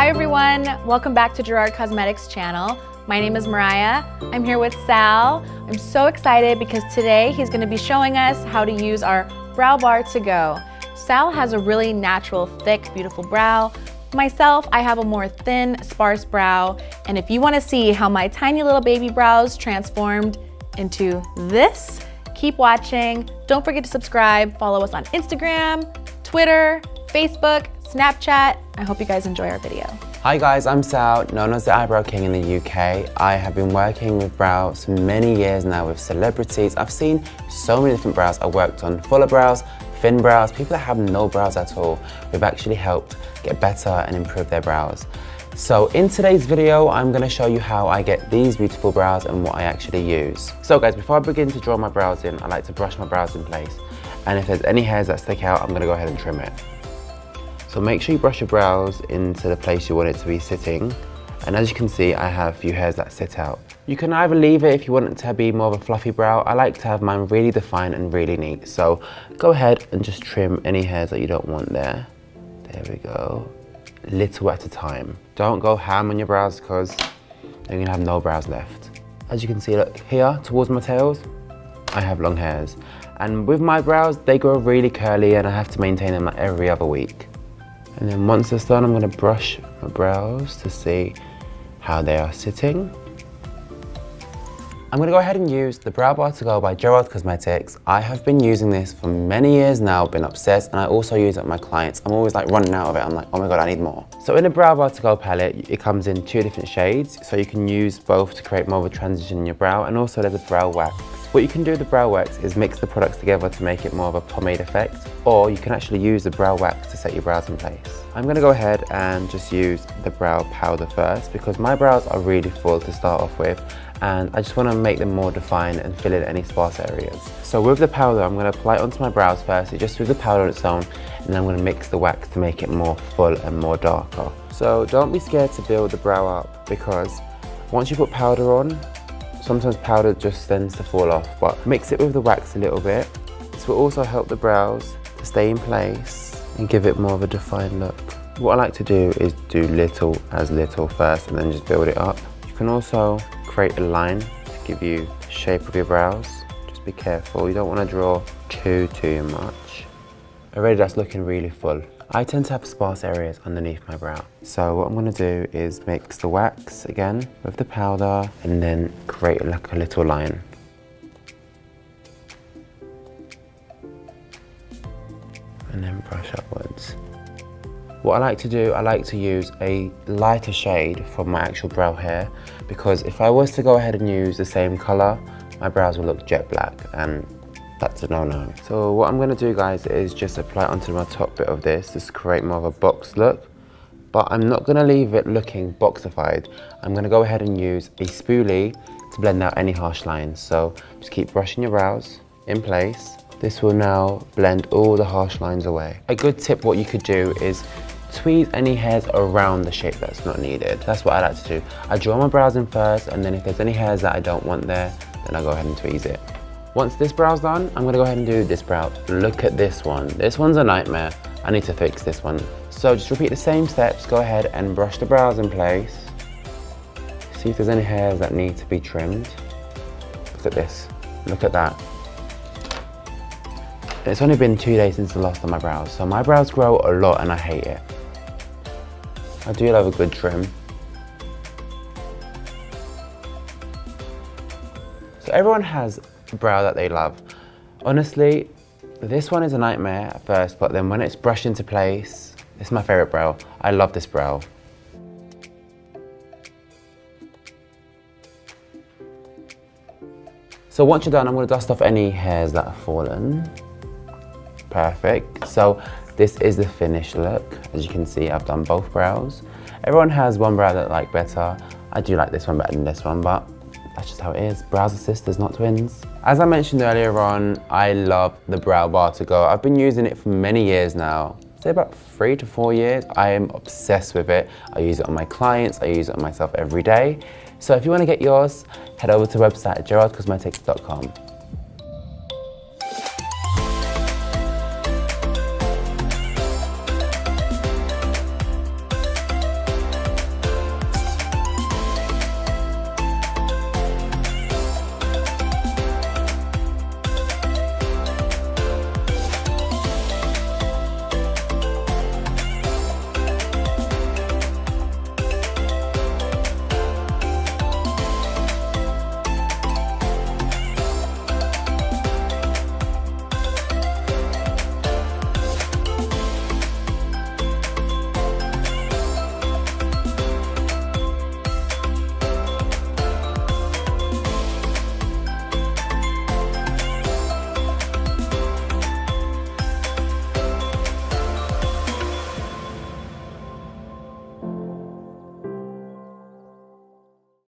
Hi everyone, welcome back to Gerard Cosmetics channel. My name is Mariah. I'm here with Sal. I'm so excited because today he's going to be showing us how to use our brow bar to go. Sal has a really natural, thick, beautiful brow. Myself, I have a more thin, sparse brow. And if you want to see how my tiny little baby brows transformed into this, keep watching. Don't forget to subscribe. Follow us on Instagram, Twitter, Facebook, Snapchat. I hope you guys enjoy our video. Hi guys, I'm Sal, known as the Eyebrow King in the UK. I have been working with brows for many years now with celebrities. I've seen so many different brows. I worked on fuller brows, thin brows, people that have no brows at all. We've actually helped get better and improve their brows. So in today's video, I'm going to show you how I get these beautiful brows and what I actually use. So guys, before I begin to draw my brows in, I like to brush my brows in place. And if there's any hairs that stick out, I'm going to go ahead and trim it. So make sure you brush your brows into the place you want it to be sitting. And as you can see, I have a few hairs that sit out. You can either leave it if you want it to be more of a fluffy brow. I like to have mine really defined and really neat. So go ahead and just trim any hairs that you don't want there. There we go. Little at a time. Don't go ham on your brows because you're gonna have no brows left. As you can see, look here towards my tails, I have long hairs. And with my brows, they grow really curly and I have to maintain them like every other week. And then once it's done, I'm going to brush my brows to see how they are sitting. I'm going to go ahead and use the Brow Bar to Go by Gerard Cosmetics. I have been using this for many years now, been obsessed, and I also use it with my clients. I'm always like running out of it. I'm like, oh my God, I need more. So in the Brow Bar to Go palette, it comes in 2 different shades. So you can use both to create more of a transition in your brow, and also there's a brow wax. What you can do with the brow wax is mix the products together to make it more of a pomade effect, or you can actually use the brow wax to set your brows in place. I'm going to go ahead and just use the brow powder first because my brows are really full to start off with and I just want to make them more defined and fill in any sparse areas. So with the powder, I'm going to apply it onto my brows first, just with the powder on its own, and then I'm going to mix the wax to make it more full and more darker. So don't be scared to build the brow up because once you put powder on, sometimes powder just tends to fall off, but mix it with the wax a little bit. This will also help the brows to stay in place and give it more of a defined look. What I like to do is do little as little first and then just build it up. You can also create a line to give you the shape of your brows. Just be careful, you don't want to draw too much. Already that's looking really full. I tend to have sparse areas underneath my brow. So what I'm going to do is mix the wax again with the powder and then create like a little line. And then brush upwards. What I like to do, I like to use a lighter shade from my actual brow hair because if I was to go ahead and use the same colour, my brows will look jet black and that's a no-no. So what I'm going to do guys is just apply it onto my top bit of this to create more of a box look. But I'm not going to leave it looking boxified. I'm going to go ahead and use a spoolie to blend out any harsh lines. So just keep brushing your brows in place. This will now blend all the harsh lines away. A good tip what you could do is tweeze any hairs around the shape that's not needed. That's what I like to do. I draw my brows in first and then if there's any hairs that I don't want there, then I go ahead and tweeze it. Once this brow's done, I'm gonna go ahead and do this brow. Look at this one. This one's a nightmare. I need to fix this one. So just repeat the same steps. Go ahead and brush the brows in place. See if there's any hairs that need to be trimmed. Look at this. Look at that. It's only been 2 days since the last of my brows, so my brows grow a lot and I hate it. I do love a good trim. So everyone has a brow that they love. Honestly, this one is a nightmare at first, but then when it's brushed into place, it's my favorite brow. I love this brow. So once you're done, I'm going to dust off any hairs that have fallen. Perfect. So this is the finished look. As you can see, I've done both brows. Everyone has one brow that I like better. I do like this one better than this one, but that's just how it is. Brows are sisters, not twins. As I mentioned earlier on, I love the Brow Bar to Go. I've been using it for many years now. I'd say about 3 to 4 years. I am obsessed with it. I use it on my clients. I use it on myself every day. So if you want to get yours, head over to the website gerardcosmetics.com.